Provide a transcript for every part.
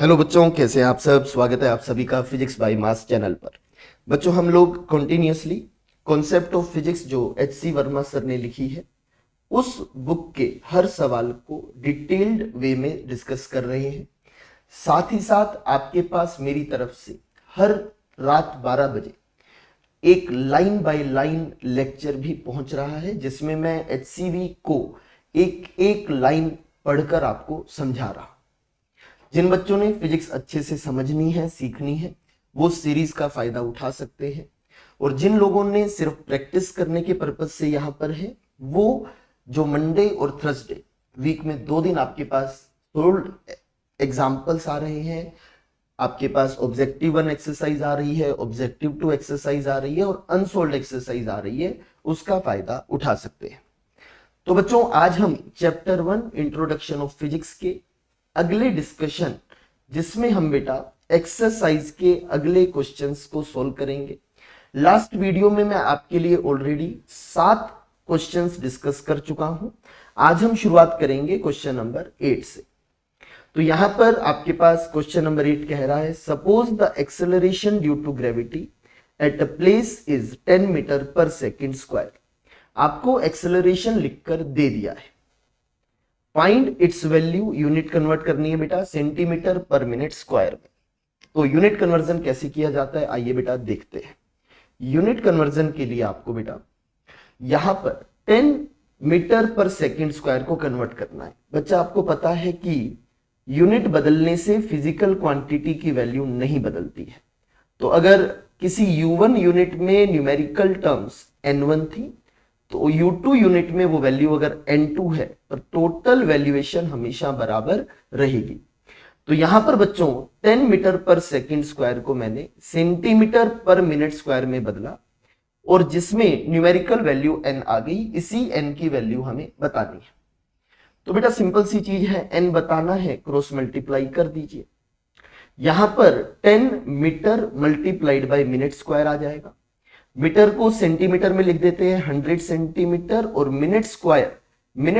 Hello बच्चों, कैसे हैं आप सब। स्वागत है आप सभी का फिजिक्स बाय मास चैनल पर। बच्चों, हम लोग कंटिन्यूअसली कॉन्सेप्ट ऑफ फिजिक्स जो एच.सी. वर्मा सर ने लिखी है उस बुक के हर सवाल को डिटेल्ड वे में डिस्कस कर रहे हैं। साथ ही साथ आपके पास मेरी तरफ से हर रात 12 बजे एक लाइन बाय लाइन लेक्चर भी पहुंच रहा है, जिसमें मैं एचसीवी को एक एक लाइन पढ़कर आपको समझा रहा हूं। जिन बच्चों ने फिजिक्स अच्छे से समझनी है, सीखनी है, वो सीरीज का फायदा उठा सकते हैं। और जिन लोगों ने सिर्फ प्रैक्टिस करने के पर्पज से यहाँ पर है, वो जो मंडे और थर्सडे वीक में 2 दिन आपके पास सोल्ड एग्जाम्पल्स आ रहे हैं, आपके पास ऑब्जेक्टिव 1 एक्सरसाइज आ रही है, ऑब्जेक्टिव 2 एक्सरसाइज आ रही है और अनसोल्ड एक्सरसाइज आ रही है, उसका फायदा उठा सकते हैं। तो बच्चों, आज हम चैप्टर 1 इंट्रोडक्शन ऑफ फिजिक्स के अगले डिस्कशन, जिसमें हम बेटा एक्सरसाइज के अगले क्वेश्चंस को सोल्व करेंगे। लास्ट वीडियो में मैं आपके लिए ऑलरेडी 7 क्वेश्चंस डिस्कस कर चुका हूं। आज हम शुरुआत करेंगे क्वेश्चन नंबर 8 से। तो यहां पर आपके पास क्वेश्चन नंबर 8 कह रहा है, suppose the acceleration due to gravity at a place is 10 metre per second square. आपको एक्सेलरेशन लिखकर दे दिया है। Find its value, unit convert करनी है बेटा सेंटीमीटर पर मिनट स्क्वायर में। तो यूनिट कन्वर्जन कैसे किया जाता है, आइए बेटा देखते हैं। यूनिट कन्वर्जन के लिए आपको बेटा यहां पर 10 मीटर पर सेकेंड स्क्वायर को कन्वर्ट करना है। बच्चा, आपको पता है कि यूनिट बदलने से फिजिकल क्वांटिटी की वैल्यू नहीं बदलती है। तो अगर किसी U1 यूनिट में न्यूमेरिकल टर्म्स N1 थी, तो U2 यूनिट में वो वैल्यू अगर N2 है, तो टोटल वैल्यूएशन हमेशा बराबर रहेगी। तो यहां पर बच्चों 10 मीटर पर सेकेंड स्क्वायर को मैंने सेंटीमीटर पर मिनट स्क्वायर में बदला, और जिसमें न्यूमेरिकल वैल्यू n आ गई। इसी n की वैल्यू हमें बतानी है। तो बेटा सिंपल सी चीज है, n बताना है, क्रॉस मल्टीप्लाई कर दीजिए। यहां पर 10 metre multiplied by minute square आ जाएगा। मीटर को सेंटीमीटर में लिख देते हैं 100 सेंटीमीटर, और मिनट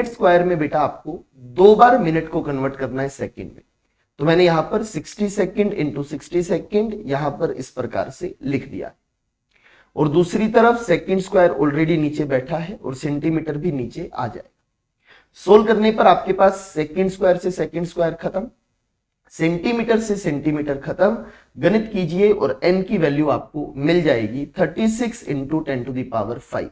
स्क्वायर में बेटा आपको 2 बार मिनट को कन्वर्ट करना है सेकंड में। तो मैंने यहां पर 60 सेकंड इंटू 60 सेकंड यहां पर इस प्रकार से लिख दिया। और दूसरी तरफ सेकंड स्क्वायर ऑलरेडी नीचे बैठा है और सेंटीमीटर भी नीचे आ जाएगा। सोल्व करने पर आपके पास सेकंड स्क्वायर से सेकंड स्क्वायर खत्म, सेंटीमीटर से सेंटीमीटर खत्म। गणित कीजिए और n की वैल्यू आपको मिल जाएगी 36 इंटू 10 टू द पावर 5।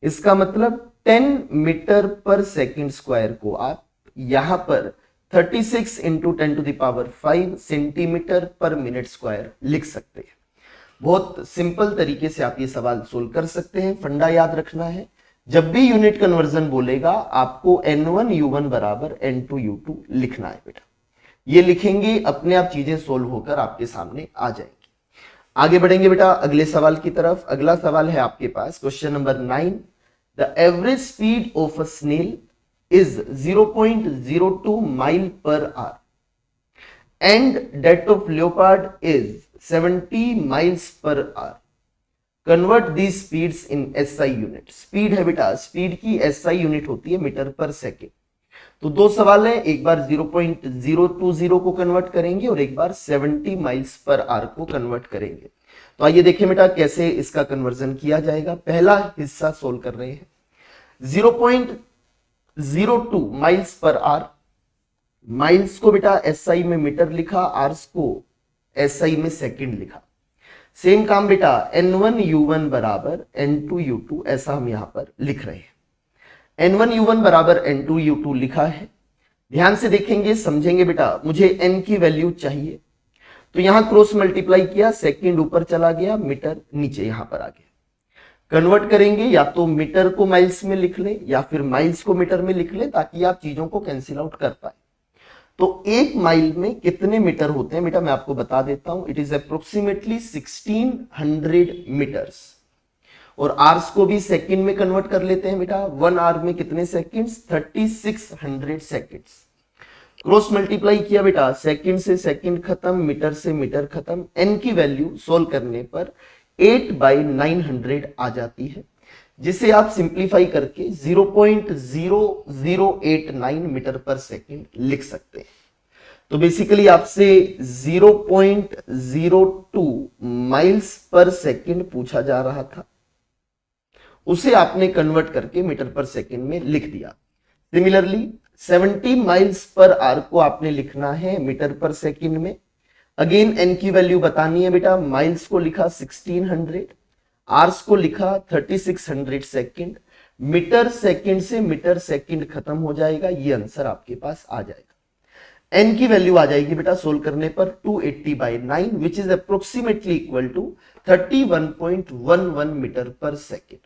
इसका मतलब 10 मीटर पर सेकेंड स्क्वायर को आप यहां पर 36 into 10 to the power 5 centimetre per minute square लिख सकते हैं। बहुत सिंपल तरीके से आप ये सवाल सोल्व कर सकते हैं। फंडा याद रखना है, जब भी यूनिट कन्वर्जन बोलेगा आपको N1 U1 बराबर N2 U2 लिखना है बेटा। ये लिखेंगे, अपने आप चीजें सोल्व होकर आपके सामने आ जाएंगी। आगे बढ़ेंगे बेटा अगले सवाल की तरफ। अगला सवाल है आपके पास question number 9। The average speed of a snail is 0.02 mile per hour and that of leopard is 70 miles per hour. Convert the speeds in SI unit. Speed है बेटा, स्पीड की SI यूनिट होती है मीटर पर सेकेंड। तो 2 सवाल है, एक बार 0.020 को कन्वर्ट करेंगे और एक बार 70 माइल्स पर आवर को कन्वर्ट करेंगे। तो आइए देखें बेटा कैसे इसका कन्वर्जन किया जाएगा। पहला हिस्सा सोल्व कर रहे हैं। 0.02 माइल्स पर आवर, माइल्स को बेटा SI में मीटर लिखा, आवर्स को SI में सेकंड लिखा। सेम काम बेटा N1 U1 बराबर N2 U2 ऐसा हम यहां पर लिख रहे हैं। N1 U1 बराबर N2 U2 लिखा है। ध्यान से देखेंगे, समझेंगे बेटा। मुझे n की वैल्यू चाहिए, तो यहां क्रॉस मल्टीप्लाई किया, सेकंड ऊपर चला गया, मीटर नीचे यहां पर आ गया। कन्वर्ट करेंगे, या तो मीटर को माइल्स में लिख ले या फिर माइल्स को मीटर में लिख ले, ताकि आप चीजों को कैंसिल आउट कर पाए। तो 1 माइल में कितने मीटर होते हैं बेटा, मैं आपको बता देता हूं। It is approximately 1600 metres. और आवर्स को भी सेकंड में कन्वर्ट कर लेते हैं बेटा। 1 आवर में कितने सेकंड्स, 3600 सेकंड्स। क्रॉस मल्टीप्लाई किया बेटा, सेकंड से सेकंड खत्म, मीटर से मीटर खत्म। n की वैल्यू सोल्व करने पर 8/900 आ जाती है, जिसे आप सिंप्लीफाई करके 0.0089 मीटर पर सेकंड लिख सकते हैं। तो बेसिकली आपसे 0.02 माइल्स पर सेकंड पूछा जा रहा था, उसे आपने कन्वर्ट करके मीटर पर सेकंड में लिख दिया। सिमिलरली 70 माइल्स पर आवर को आपने लिखना है मीटर पर सेकंड में। अगेन एन की वैल्यू बतानी है बेटा, माइल्स को लिखा 1600, आवर्स को लिखा 3600 सेकंड, मीटर सेकंड से मीटर सेकंड खत्म हो जाएगा, ये आंसर आपके पास आ जाएगा। एन की वैल्यू आ जाएगी बेटा सोल्व करने पर 280/9 which is approximately equal to 31.11 metre per second.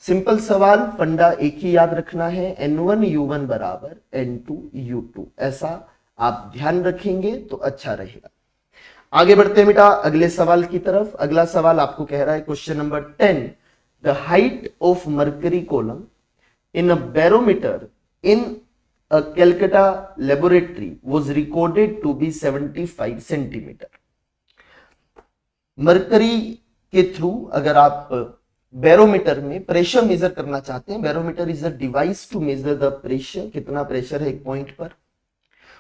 Simple सवाल, फंडा एक ही याद रखना है, N1U1 बराबर N2U2, ऐसा आप ध्यान रखेंगे तो अच्छा रहेगा। आगे बढ़ते हैं बेटा अगले सवाल की तरफ। अगला सवाल आपको कह रहा है question number 10, the height of mercury column in a barometer in a Calcutta laboratory was recorded to be 75 centimetre. Mercury के थ्रू अगर आप बैरोमीटर में प्रेशर मेजर करना चाहते हैं, barometer is a device to measure the pressure, कितना pressure है एक पॉइंट पर,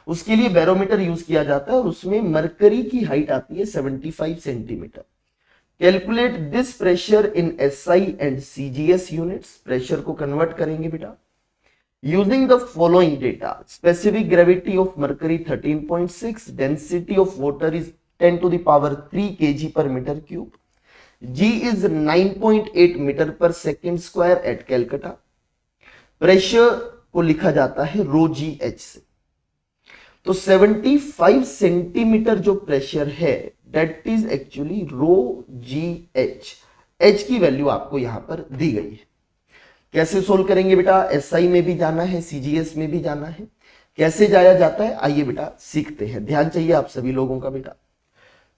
उसके लिए बैरोमीटर यूज किया जाता है और उसमें मरकरी की हाइट आती है 75 centimetre. Calculate this pressure in SI and CGS units, pressure को कन्वर्ट करेंगे बेटा using the following data. Specific gravity of mercury 13.6, density of water is 10 to the power 3 kg per meter cube, G is 9.8 metre per second square at Calcutta. Pressure को लिखा जाता है रो g H से। तो 75 centimetre जो pressure है that is actually rho g h, h की value आपको यहां पर दी गई है। कैसे सोल्व करेंगे बेटा, एसआई में भी जाना है, सीजीएस में भी जाना है, कैसे जाया जाता है आइए बेटा सीखते हैं। ध्यान चाहिए आप सभी लोगों का बेटा।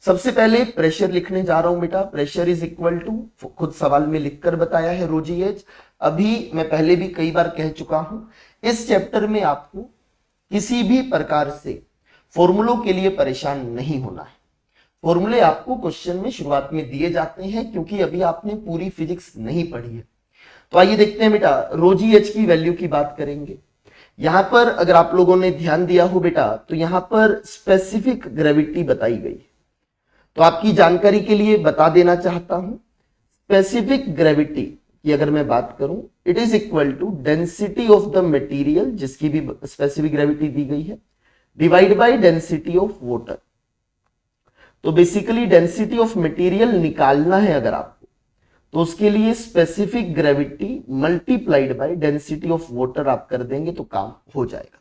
सबसे पहले प्रेशर लिखने जा रहा हूं बेटा, प्रेशर इज इक्वल टू, खुद सवाल में लिखकर बताया है रो जी एच। अभी मैं पहले भी कई बार कह चुका हूं, इस चैप्टर में आपको किसी भी प्रकार से फॉर्मूलों के लिए परेशान नहीं होना है। फॉर्मूले आपको क्वेश्चन में शुरुआत में दिए जाते हैं क्योंकि अभी आपने पूरी फिजिक्स नहीं पढ़ी है। तो आइए देखते हैं बेटा, रो जी एच की वैल्यू की बात करेंगे। यहां पर अगर आप लोगों ने ध्यान दिया हो बेटा तो यहां पर स्पेसिफिक ग्रेविटी बताई गई, तो आपकी जानकारी के लिए बता देना चाहता हूं, स्पेसिफिक ग्रेविटी की अगर मैं बात करूं, it is equal to density of the material, जिसकी भी स्पेसिफिक ग्रेविटी दी गई है, divide by density of water. तो बेसिकली डेंसिटी ऑफ मटेरियल निकालना है अगर आपको, तो उसके लिए specific gravity multiplied by density of water आप कर देंगे तो काम हो जाएगा।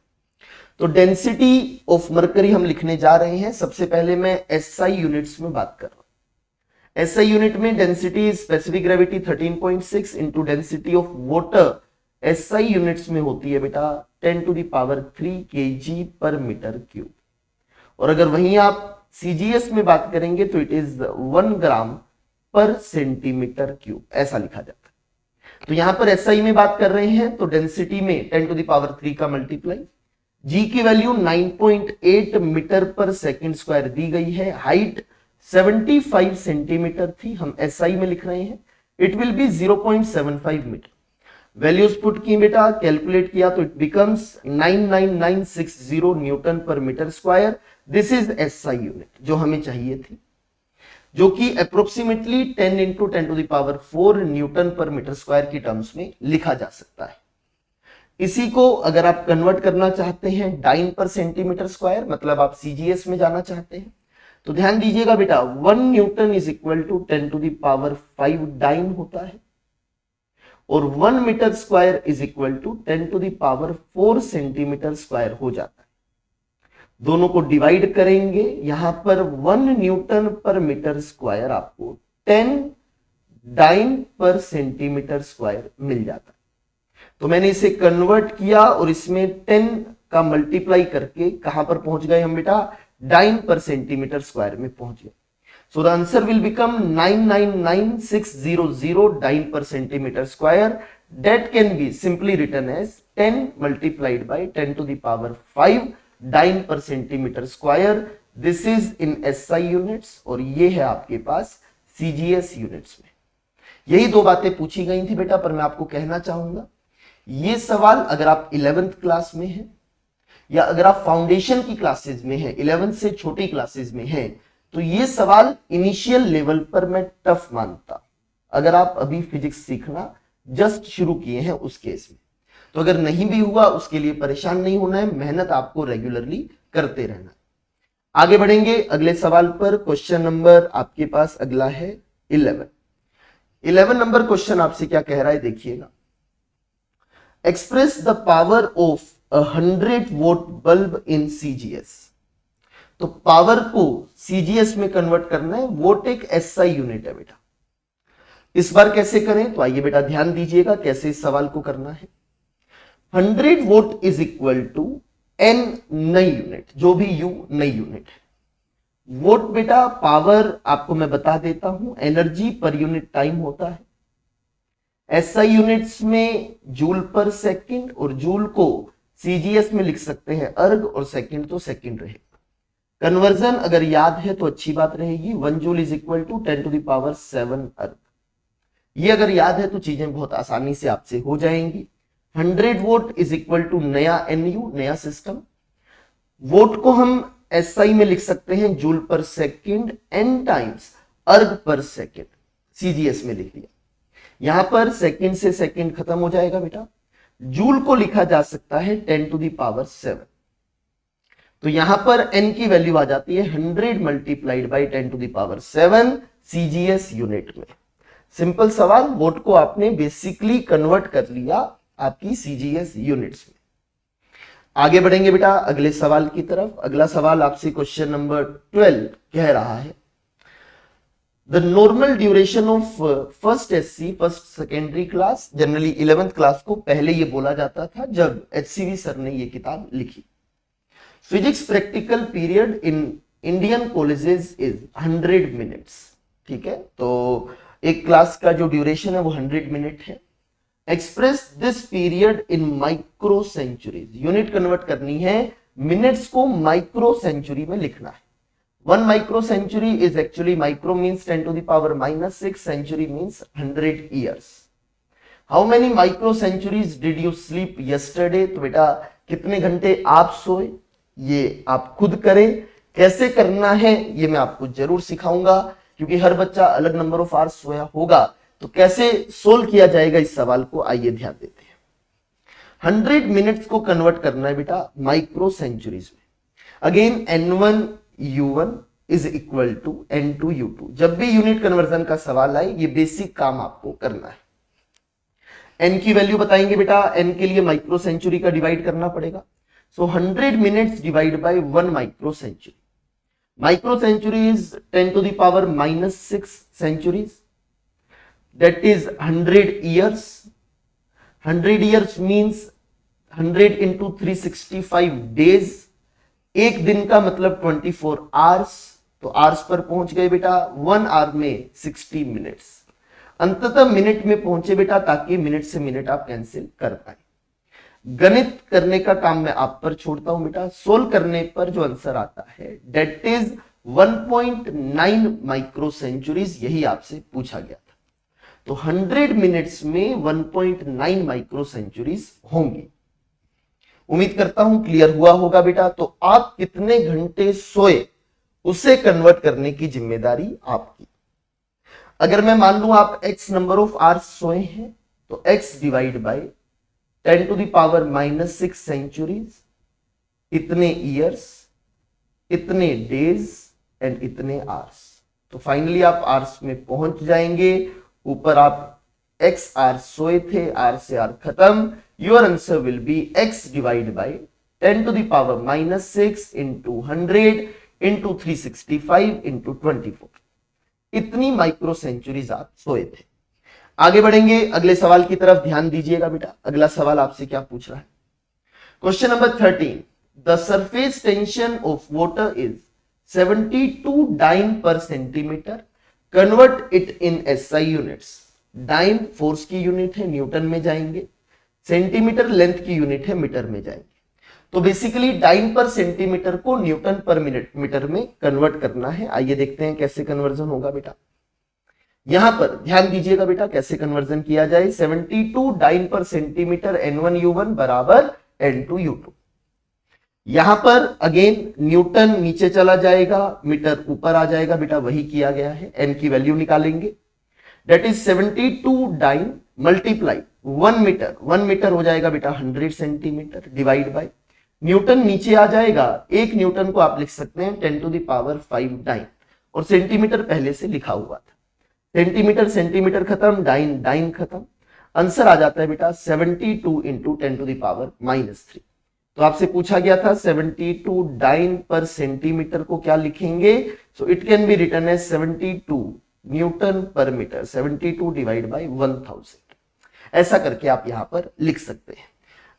तो डेंसिटी ऑफ मरकरी हम लिखने जा रहे हैं। सबसे पहले मैं एसआई यूनिट्स में बात कर रहा हूं। एसआई यूनिट में density specific gravity 13.6 into density of water SI units में होती है बेटा 10 टू द पावर 3 kg पर मीटर क्यूब। और अगर वहीं आप सीजीएस में बात करेंगे तो इट इज 1 ग्राम पर सेंटीमीटर क्यूब, ऐसा लिखा जाता है। तो यहां पर एसआई में बात कर रहे हैं तो डेंसिटी में 10 टू द पावर 3 का मल्टीप्लाई, जी की वैल्यू 9.8 मीटर पर सेकंड स्क्वायर दी गई है, हाइट 75 सेंटीमीटर थी, हम एसआई में लिख रहे हैं, it will be 0.75 metre. Values put की बेटा, कैलकुलेट किया तो it becomes 99960 newton per metre square. This is SI unit जो हमें चाहिए थी, जो कि approximately 10 into 10 to the power 4 newton per metre square की टर्म्स में लिखा जा सकता है। इसी को अगर आप कन्वर्ट करना चाहते हैं डाइन पर सेंटीमीटर स्क्वायर, मतलब आप सीजीएस में जाना चाहते हैं, तो ध्यान दीजिएगा बेटा 1 newton is equal to 10 to the power 5 dyne होता है और 1 metre square is equal to 10 to the power 4 centimetre square हो जाता है। दोनों को डिवाइड करेंगे, यहां पर 1 न्यूटन पर मीटर स्क्वायर आपको 10 डाइन पर सेंटीमीटर स्क्वायर मिल जाता है। तो मैंने इसे कन्वर्ट किया और इसमें 10 का मल्टीप्लाई करके कहां पर पहुंच गए हम बेटा, डाइन पर सेंटीमीटर स्क्वायर में पहुंच गए। So the answer will become 999600 dyne per centimetre square. That can be simply written as 10 multiplied by 10 to the power 5 dyne per centimetre square. This is in SI units और ये है आपके पास CGS units में। यही दो बातें पूछी गई थी बेटा, पर मैं आपको कहना चाहूंगा ये सवाल अगर आप 11th क्लास में हैं या अगर आप फाउंडेशन की क्लासेस में हैं, 11th से छोटी क्लासेस में हैं, तो ये सवाल इनिशियल लेवल पर मैं टफ मानता, अगर आप अभी फिजिक्स सीखना जस्ट शुरू किए हैं उस केस में। तो अगर नहीं भी हुआ उसके लिए परेशान नहीं होना है, मेहनत आपको रेगुलरली करते रहना है। आगे बढ़ेंगे अगले सवाल पर। क्वेश्चन नंबर आपके पास अगला है 11 नंबर क्वेश्चन आपसे क्या कह रहा है, देखिएगा। Express the power of 100 vote bulb in CGS. तो पावर को सीजीएस में कन्वर्ट करना है, वोट एक एसआई यूनिट है बेटा। इस बार कैसे करें, तो आइए बेटा ध्यान दीजिएगा कैसे इस सवाल को करना है। 100 volt is equal to an नई यूनिट, जो भी यू नई यूनिट है। वोट बेटा पावर आपको मैं बता देता हूं, एनर्जी पर यूनिट टाइम होता है। एसआई यूनिट्स में जूल पर सेकंड, और जूल को सीजीएस में लिख सकते हैं अर्ग, और सेकंड तो सेकंड रहेगा। कन्वर्जन अगर याद है तो अच्छी बात रहेगी, 1 joule is equal to 10 to the power 7 erg. ये अगर याद है तो चीजें बहुत आसानी से आपसे हो जाएंगी। 100 वोट इज इक्वल टू नया एनयू, नया सिस्टम। वोट को हम एसआई में लिख सकते हैं जूल पर सेकंड, एन टाइम्स अर्ग पर सेकंड, सीजीएस में लिख दिया। यहां पर सेकंड से सेकंड खत्म हो जाएगा बेटा। जूल को लिखा जा सकता है 10 टू द पावर 7। तो यहां पर एन की वैल्यू आ जाती है 100 multiplied by 10 to the power 7 CGS unit में। सिंपल सवाल, वोट को आपने बेसिकली कन्वर्ट कर लिया आपकी सीजीएस यूनिट्स में। आगे बढ़ेंगे बेटा अगले सवाल की तरफ। अगला सवाल आपसे क्वेश्चन नंबर 12 कह रहा है, the normal duration of first SC, first secondary class, generally 11th class को पहले ये बोला जाता था जब एचसीवी सर ने ये किताब लिखी। Physics practical period in Indian colleges is 100 minutes. ठीक है, तो एक क्लास का जो ड्यूरेशन है वो 100 मिनट है। Express this period in micro centuries, unit convert करनी है, मिनट्स को माइक्रो सेंचुरी में लिखना है। 1 micro century is actually, micro means 10 to the power -6, century means 100 years. How many micro centuries did you sleep yesterday. तो बेटा कितने घंटे आप सोए, ये आप खुद करें। कैसे करना है ये मैं आपको जरूर सिखाऊंगा, क्योंकि हर बच्चा अलग नंबर ऑफ आवर्स सोया होगा। तो कैसे सोल्व किया जाएगा इस सवाल को, आइए ध्यान देते हैं। 100 मिनट्स को कन्वर्ट करना है बेटा माइक्रो सेंचुरीज में। Again N1 U1 is equal to N2 U2। जब भी यूनिट कन्वर्जन का सवाल आए ये बेसिक काम आपको करना है। N की वैल्यू बताएंगे बेटा, N के लिए माइक्रो सेंचुरी का डिवाइड करना पड़ेगा। So 100 minutes divide by 1 micro century. Micro century is 10 to the power -6 centuries, that is 100 years. 100 years means 100 into 365 days। एक दिन का मतलब 24 आवर्स। तो आवर्स पर पहुंच गए बेटा, 1 आवर में 60 मिनट्स। अंततः मिनट में पहुंचे बेटा, ताकि मिनट से मिनट आप कैंसिल कर पाए। गणित करने का काम मैं आप पर छोड़ता हूं बेटा। सोल्व करने पर जो आंसर आता है डेट इज 1.9 माइक्रो सेंचुरीज, यही आपसे पूछा गया। तो 100 मिनट्स में 1.9 माइक्रो सेंचुरीज होंगी। उम्मीद करता हूं क्लियर हुआ होगा बेटा। तो आप कितने घंटे सोए उसे कन्वर्ट करने की जिम्मेदारी आपकी। अगर मैं मान लूं आप x नंबर ऑफ आवर्स सोए हैं, तो x divide by 10 to the power -6 centuries, इतने ईयर्स, इतने डेज एंड इतने आवर्स। तो फाइनली आप आवर्स में पहुंच जाएंगे। ऊपर आप x आर सोए थे, आर से आर खत्म। Your answer will be x divide by 10 to the power -6 into 100 into 365 into 24। इतनी माइक्रो सेंचुरीज आप सोए थे। आगे बढ़ेंगे अगले सवाल की तरफ, ध्यान दीजिएगा बेटा। अगला सवाल आपसे क्या पूछ रहा है, question number 13, the surface tension of water is 72 dyne per centimetre, convert it in SI units. Dyne force की यूनिट है, न्यूटन में जाएंगे। सेंटीमीटर लेंथ की यूनिट है, मीटर में जाएंगे। तो बेसिकली डाइन पर सेंटीमीटर को न्यूटन पर मीटर में कन्वर्ट करना है। आइए देखते हैं कैसे कन्वर्जन होगा बेटा। यहां पर ध्यान दीजिएगा बेटा कैसे कन्वर्जन किया जाए। 72 dyne per centimetre N1 U1 बराबर N2 U2। यहां पर अगेन न्यूटन नीचे चला जाएगा, मीटर ऊपर आ जाएगा बेटा, वही किया गया है। एन की वैल्यू निकालेंगे, that is 72 dyne multiply 1 metre हो जाएगा बेटा 100 सेंटीमीटर डिवाइड बाय न्यूटन नीचे आ जाएगा। एक न्यूटन को आप लिख सकते हैं 10 टू द पावर 5 डाइन, और सेंटीमीटर पहले से लिखा हुआ था। सेंटीमीटर सेंटीमीटर खत्म, डाइन डाइन खत्म, आंसर आ जाता है बेटा 72 इंटू 10 टू द पावर -3। तो आपसे पूछा गया था 72 डाइन पर सेंटीमीटर को क्या लिखेंगे, so it can be written as 72 newton per metre, 72 divide by 1000। ऐसा करके आप यहां पर लिख सकते हैं।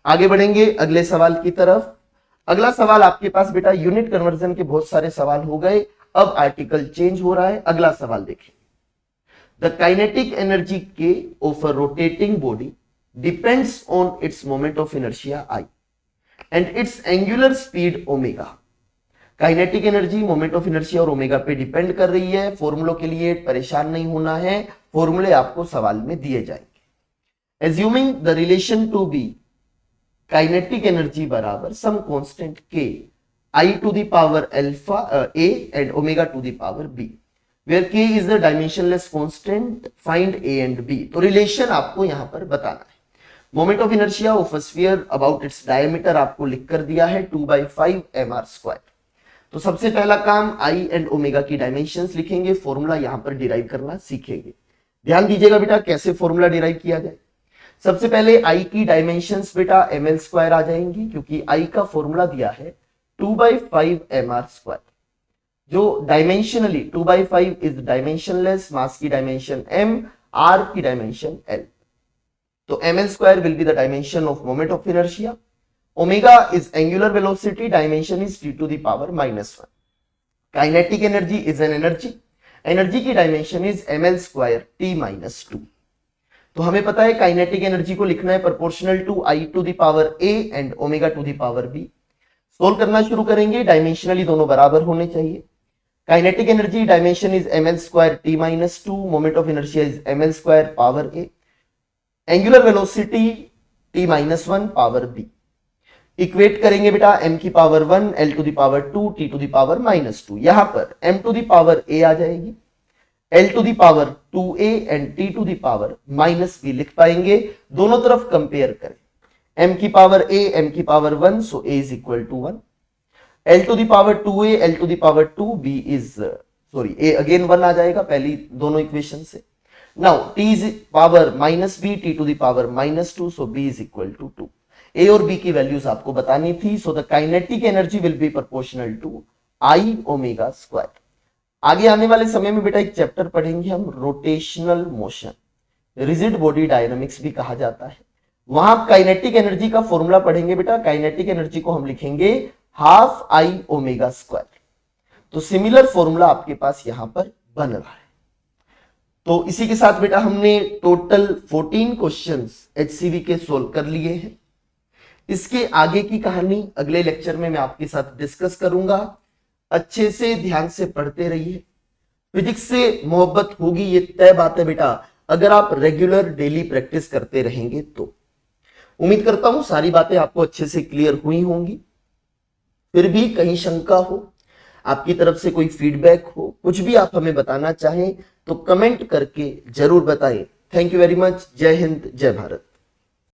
आगे बढ़ेंगे अगले सवाल की तरफ। अगला सवाल आपके पास बेटा यूनिट कन्वर्जन के बहुत सारे सवाल हो गए, अब आर्टिकल चेंज हो रहा है। अगला सवाल देखिए, द काइनेटिक एनर्जी के of a rotating body depends on its moment of inertia I and it's angular speed omega. Kinetic energy moment of inertia और ओमेगा पे डिपेंड कर रही है। फॉर्मूलों के लिए परेशान नहीं होना है, फॉर्मूले आपको सवाल में दिए जाएंगे। Assuming the relation to be kinetic energy बराबर some constant K I to the power alpha a and omega to the power b, where K is the dimensionless constant, find a and b. तो relation आपको यहां पर बताना है। Moment of inertia of a sphere about its diameter आपको लिख कर दिया है 2/5 mr²। तो सबसे पहला काम आई एंड ओमेगा की डायमेंशंस लिखेंगे, फॉर्मूला यहां पर डिराइव करना सीखेंगे। ध्यान दीजिएगा बेटा कैसे फॉर्मूला डिराइव किया जाए। सबसे पहले आई की डायमेंशंस बेटा ml² आ जाएंगी, क्योंकि आई का फॉर्मूला दिया है 2/5 mr²। जो डायमेंशनली 2/5 इज डायमेंशनलेस, मास की डायमेंशन m, r की डायमेंशन l। तो ml² will be the dimension of moment of inertia. Omega is angular velocity, dimension is t to the power -1. Kinetic energy is an energy. Energy की dimension is ml² t-2। तो हमें पता है kinetic energy को लिखना है proportional to I to the power a and omega to the power b। Solve करना शुरू करेंगे, डायमेंशनली दोनों बराबर होने चाहिए। Kinetic energy dimension is ml² t-2, moment of inertia is ml² power a, angular velocity t-1 power b। Equate करेंगे बेटा m की power 1, l to the power 2, t to the power -2। यहां पर m to the power a आ जाएगी, l to the power 2a and t to the power -b लिख पाएंगे। दोनों तरफ कंपेयर करें, m की पावर a, m की power 1, so a is equal to 1, l to the power 2a, l to the power 2, b is sorry a again 1 आ जाएगा पहली दोनों इक्वेशन से। Now t is power -b, t to the power -2, so b is equal to 2। a और b की values आपको बतानी थी। So the kinetic energy will be proportional to I omega square. आगे आने वाले समय में बेटा एक चैप्टर पढ़ेंगे हम, rotational motion, rigid body dynamics भी कहा जाता है। वहां काइनेटिक एनर्जी का फॉर्मूला पढ़ेंगे बेटा। काइनेटिक एनर्जी को हम लिखेंगे हाफ आई ओमेगा स्क्वायर। तो सिमिलर फॉर्मूला आपके पास यहां पर बन रहा है। तो इसी के साथ बेटा हमने टोटल 14 क्वेश्चंस एचसीवी के सोल्व कर लिए हैं। इसके आगे की कहानी अगले लेक्चर में मैं आपके साथ डिस्कस करूंगा। अच्छे से ध्यान से पढ़ते रहिए, फिजिक्स से मोहब्बत होगी ये तय बात है बेटा, अगर आप रेगुलर डेली प्रैक्टिस करते रहेंगे तो। उम्मीद करता हूं सारी बातें आपको अच्छे से क्लियर हुई होंगी। फिर भी कहीं शंका हो, आपकी तरफ से कोई फीडबैक हो, कुछ भी आप हमें बताना चाहें तो कमेंट करके जरूर बताएं। Thank you very much. जय हिंद, जय भारत।